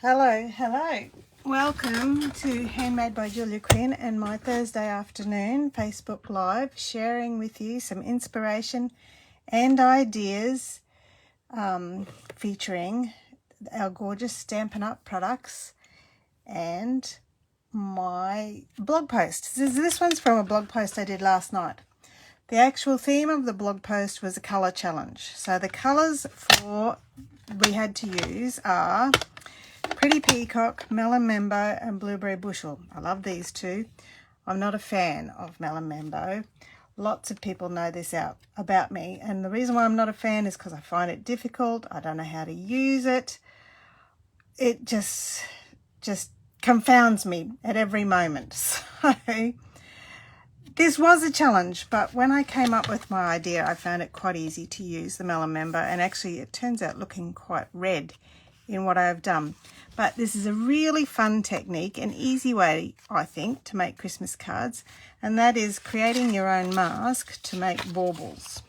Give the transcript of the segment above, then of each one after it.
Hello. Welcome to Handmade by Julia Quinn and my Thursday afternoon Facebook Live, sharing with you some inspiration and ideas featuring our gorgeous Stampin' Up! Products and my blog post. This one's from a blog post I did last night. The actual theme of the blog post was a colour challenge. So the colours we had to use are Pretty Peacock, Melon Mambo and Blueberry Bushel. I love these two. I'm not a fan of Melon Mambo. Lots of people know this about me, and the reason why I'm not a fan is because I find it difficult. I don't know how to use it. It just confounds me at every moment. So this was a challenge, but when I came up with my idea, I found it quite easy to use the Melon Mambo, and actually it turns out looking quite red in what I have done. But this is a really fun technique, an easy way, I think, to make Christmas cards, and that is creating your own mask to make baubles.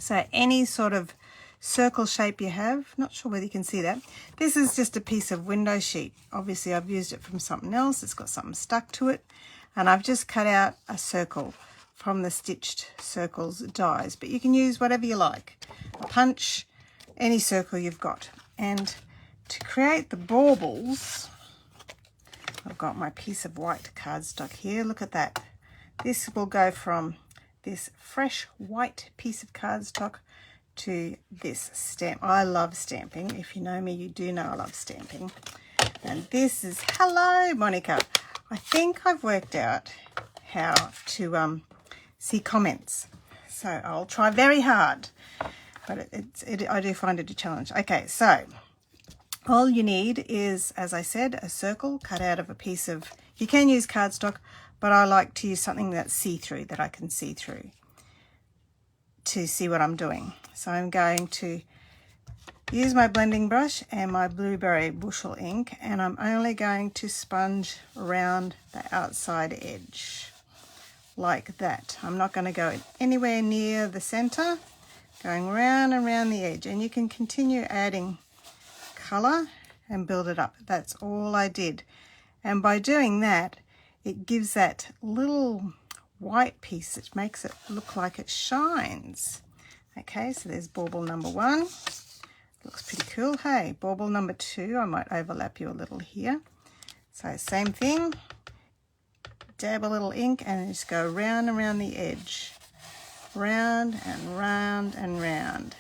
So any sort of circle shape you have, not sure whether you can see that. This is just a piece of window sheet. Obviously I've used it from something else. It's got something stuck to it, and I've just cut out a circle from the stitched circles dies, but you can use whatever you like. A punch, any circle you've got. And to create the baubles, I've got my piece of white cardstock here. Look at that. This will go from this fresh white piece of cardstock to this stamp. I love stamping. If you know me, you do know I love stamping. And this is, hello, Monica. I think I've worked out how to see comments. So I'll try very hard, but I do find it a challenge. Okay, so all you need is, as I said, a circle cut out of a piece of, you can use cardstock, but I like to use something that's see-through, that I can see through to see what I'm doing. So I'm going to use my blending brush and my Blueberry Bushel ink, and I'm only going to sponge around the outside edge like that. I'm not going to go anywhere near the center, going round and round the edge, and you can continue adding color and build it up. That's all I did, and by doing that it gives that little white piece that makes it look like it shines. Okay, so there's bauble number 1. Looks pretty cool. Hey, bauble number 2, I might overlap you a little here. So same thing, dab a little ink and just go round and round the edge, round and round and round.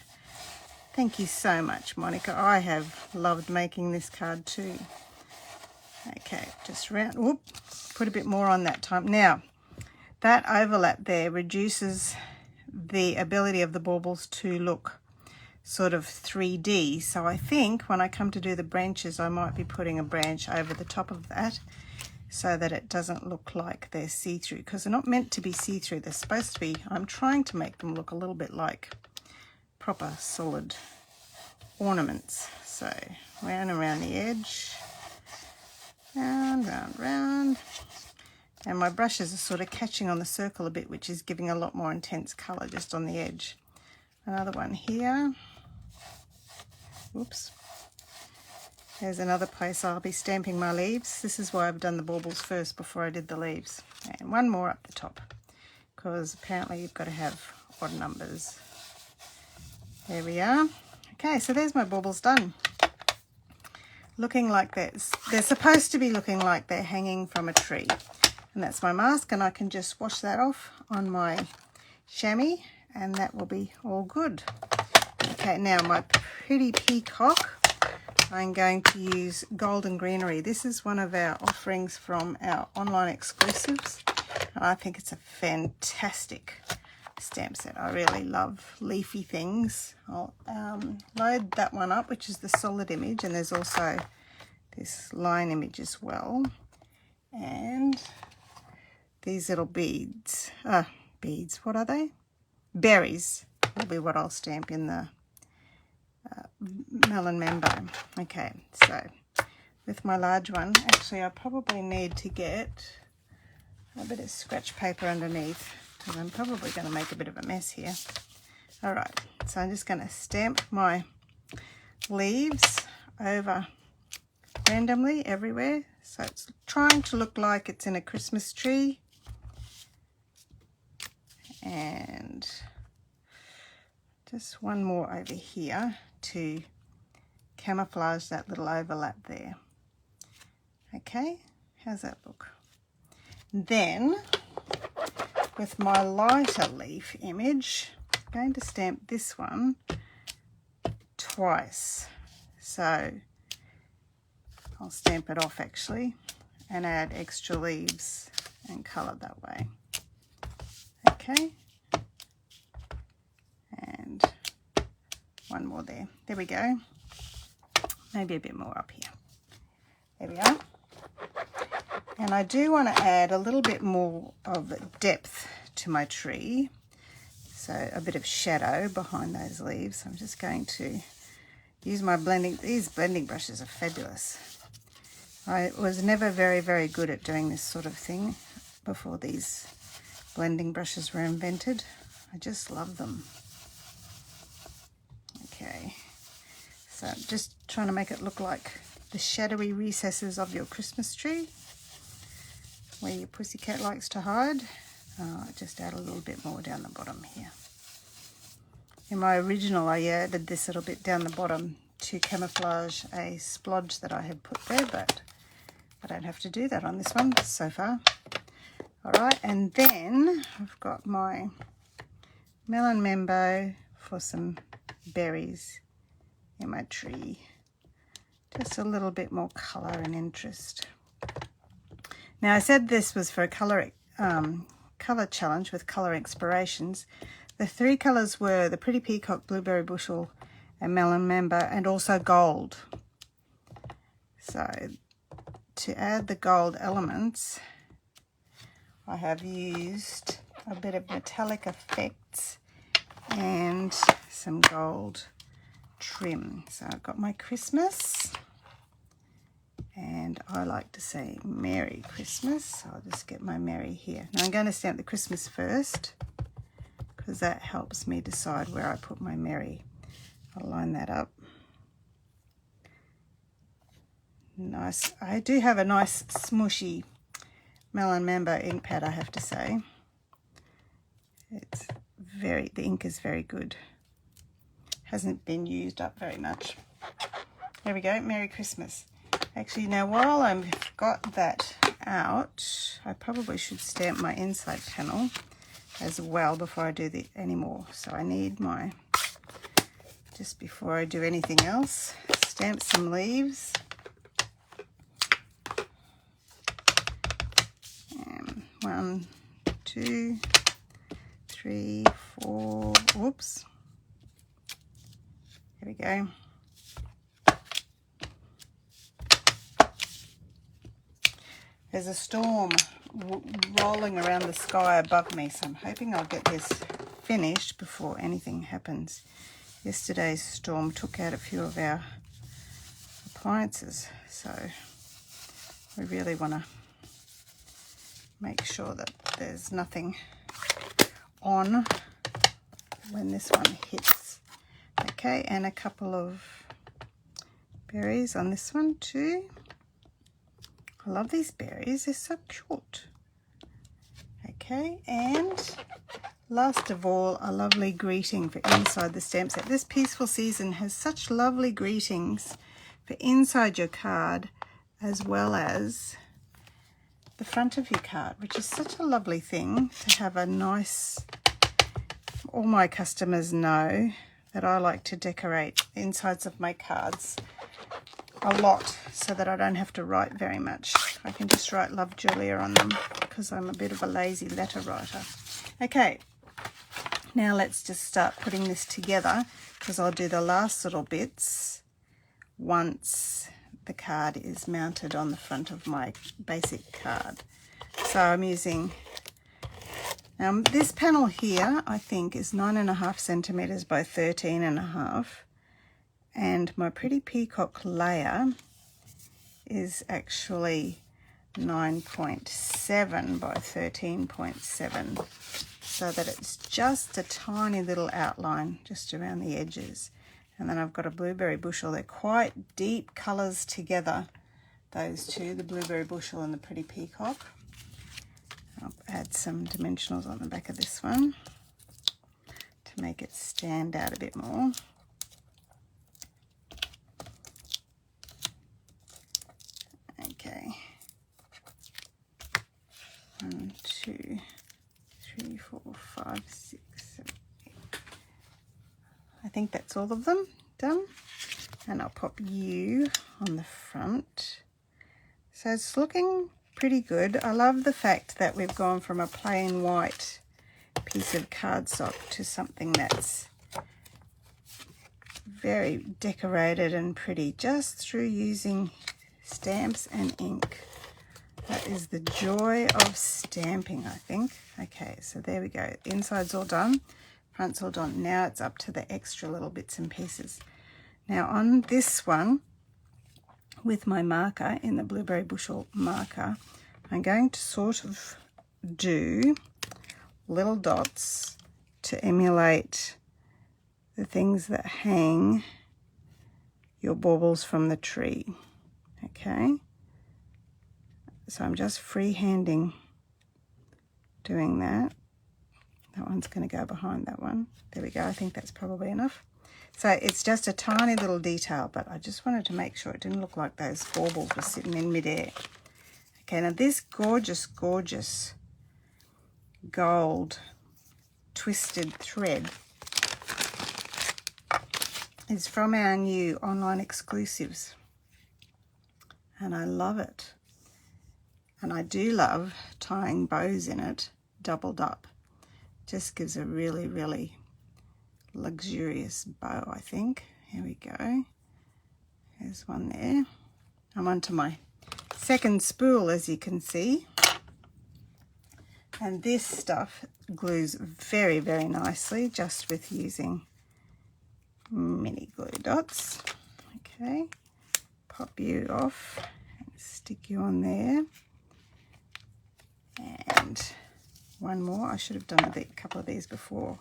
Thank you so much, Monica. I have loved making this card too. Okay, just round, whoop, put a bit more on that time. Now, that overlap there reduces the ability of the baubles to look sort of 3D. So I think when I come to do the branches, I might be putting a branch over the top of that so that it doesn't look like they're see-through, because they're not meant to be see-through. They're supposed to be, I'm trying to make them look a little bit like proper solid ornaments. So round and around the edge, round, round, round, and my brushes are sort of catching on the circle a bit, which is giving a lot more intense color just on the edge. Another one here. Oops. There's another place I'll be stamping my leaves. This is why I've done the baubles first before I did the leaves. And one more up the top, because apparently you've got to have odd numbers. There we are. Okay, so there's my baubles done. Looking like this. They're supposed to be looking like they're hanging from a tree. And that's my mask, and I can just wash that off on my chamois, and that will be all good. Okay, now my Pretty Peacock, I'm going to use Golden Greenery. This is one of our offerings from our online exclusives, and I think it's a fantastic stamp set. I really love leafy things. I'll load that one up, which is the solid image, and there's also this line image as well. And these little beads, what are they? Berries will be what I'll stamp in the Melon Mambo. Okay, so with my large one, actually I probably need to get a bit of scratch paper underneath, because I'm probably going to make a bit of a mess here. All right, so I'm just going to stamp my leaves over randomly everywhere. So it's trying to look like it's in a Christmas tree. And just one more over here to camouflage that little overlap there. Okay, how's that look? Then with my lighter leaf image, I'm going to stamp this one twice. So I'll stamp it off actually and add extra leaves and colour that way. Okay, and one more there. There we go. Maybe a bit more up here. There we are. And I do want to add a little bit more of depth to my tree. So a bit of shadow behind those leaves. I'm just going to use my blending. These blending brushes are fabulous. I was never very good at doing this sort of thing before these blending brushes were invented. I just love them. Okay, so just trying to make it look like the shadowy recesses of your Christmas tree where your pussycat likes to hide. Just add a little bit more down the bottom here. In my original, I added this little bit down the bottom to camouflage a splodge that I had put there, but I don't have to do that on this one so far. All right, and then I've got my melon membo for some berries in my tree. Just a little bit more colour and interest. Now I said this was for a colour challenge with colour inspirations. The three colours were the Pretty Peacock, Blueberry Bushel and Melon Member, and also gold. So to add the gold elements, I have used a bit of metallic effects and some gold trim. So I've got my Christmas, and I like to say Merry Christmas. So I'll just get my Merry here. Now I'm going to stamp the Christmas first because that helps me decide where I put my Merry. I'll line that up. Nice. I do have a nice smushy Melon Member ink pad, I have to say. It's the ink is very good. Hasn't been used up very much. There we go, Merry Christmas. Actually, now while I've got that out, I probably should stamp my inside panel as well before I do any more. So I need my, just before I do anything else, stamp some leaves. 1, 2, 3, 4, whoops. There we go. There's a storm rolling around the sky above me, so I'm hoping I'll get this finished before anything happens. Yesterday's storm took out a few of our appliances, so we really want to make sure that there's nothing on when this one hits. Okay, and a couple of berries on this one too. I love these berries, they're so cute. Okay, and last of all, a lovely greeting for inside the stamp set. This Peaceful Season has such lovely greetings for inside your card as well as the front of your card, which is such a lovely thing to have a nice, all my customers know that I like to decorate the insides of my cards a lot so that I don't have to write very much. I can just write Love Julia on them because I'm a bit of a lazy letter writer. Okay, now let's just start putting this together because I'll do the last little bits once the card is mounted on the front of my basic card. So I'm using, this panel here I think is 9.5 centimeters by 13.5, and my Pretty Peacock layer is actually 9.7 by 13.7, so that it's just a tiny little outline just around the edges. And then I've got a Blueberry Bushel. They're quite deep colours together. those two, the blueberry bushel and the pretty peacock. I'll add some dimensionals on the back of this one to make it stand out a bit more. Okay. 1, 2, 3, 4, 5, 6, 7, 8. I think that's all of them done. And I'll pop you on the front. So it's looking pretty good. I love the fact that we've gone from a plain white piece of cardstock to something that's very decorated and pretty just through using stamps and ink. That is the joy of stamping, I think. Okay, so there we go. The inside's all done, front's all done. Now it's up to the extra little bits and pieces. Now on this one, with my marker, in the blueberry bushel marker, I'm going to sort of do little dots to emulate the things that hang your baubles from the tree. Okay, so I'm just freehanding doing that. That one's going to go behind that one. There we go. I think that's probably enough. So it's just a tiny little detail, but I just wanted to make sure it didn't look like those baubles were sitting in midair. Okay, now this gorgeous, gorgeous gold twisted thread is from our new online exclusives. And I love it. And I do love tying bows in it, doubled up. Just gives a really, really luxurious bow, I think. Here we go. There's one there. I'm onto my second spool, as you can see. And this stuff glues very, very nicely just with using mini glue dots. Okay. Pop you off and stick you on there. And one more. I should have done a couple of these before,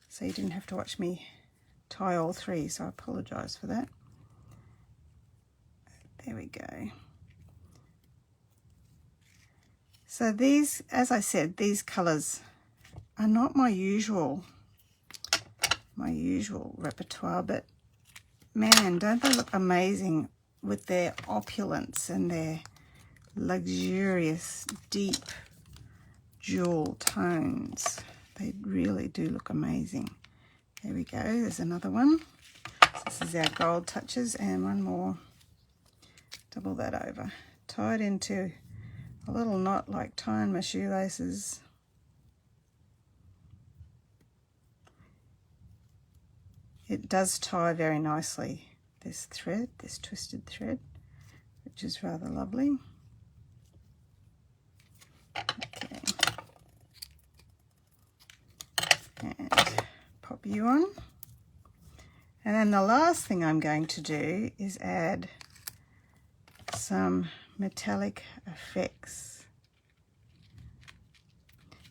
so you didn't have to watch me tie all three, so I apologise for that. There we go. So these, as I said, these colours are not my usual repertoire, but man, don't they look amazing with their opulence and their luxurious, deep jewel tones. They really do look amazing. There we go. There's another one. This is our gold touches, and one more. Double that over. Tie it into a little knot like tying my shoelaces. It does tie very nicely, this thread, this twisted thread, which is rather lovely. Okay. And pop you on. And then the last thing I'm going to do is add some metallic effects,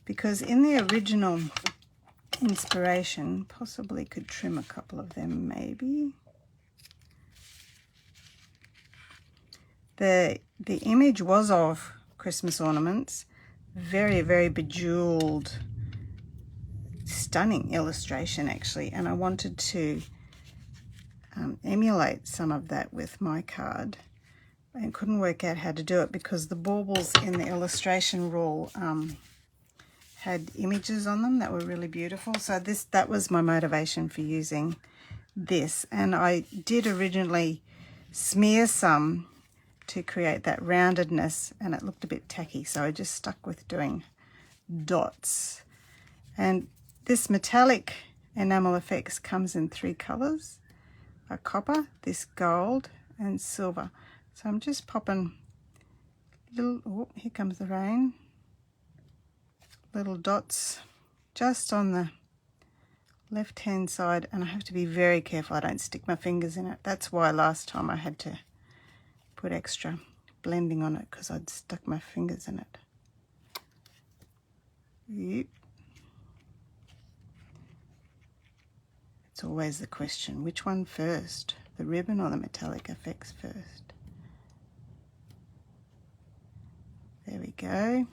because in the original inspiration, possibly could trim a couple of them maybe. The image was of Christmas ornaments, very, very bejeweled, stunning illustration actually, and I wanted to emulate some of that with my card, and couldn't work out how to do it because the baubles in the illustration rule had images on them that were really beautiful. So that was my motivation for using this, and I did originally smear some to create that roundedness, and it looked a bit tacky, so I just stuck with doing dots. And this metallic enamel effects comes in 3 colors: a copper, this gold, and silver. So I'm just popping little, oh, here comes the rain, little dots just on the left hand side, and I have to be very careful I don't stick my fingers in it. That's why last time I had to put extra blending on it, because I'd stuck my fingers in it. Yep. It's always the question, which one first, the ribbon or the metallic effects first? There we go.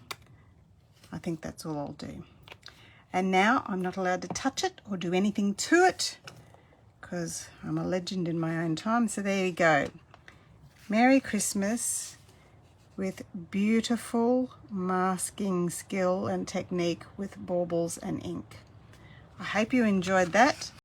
I think that's all I'll do. And now I'm not allowed to touch it or do anything to it because I'm a legend in my own time. So there you go. Merry Christmas with beautiful masking skill and technique with baubles and ink. I hope you enjoyed that.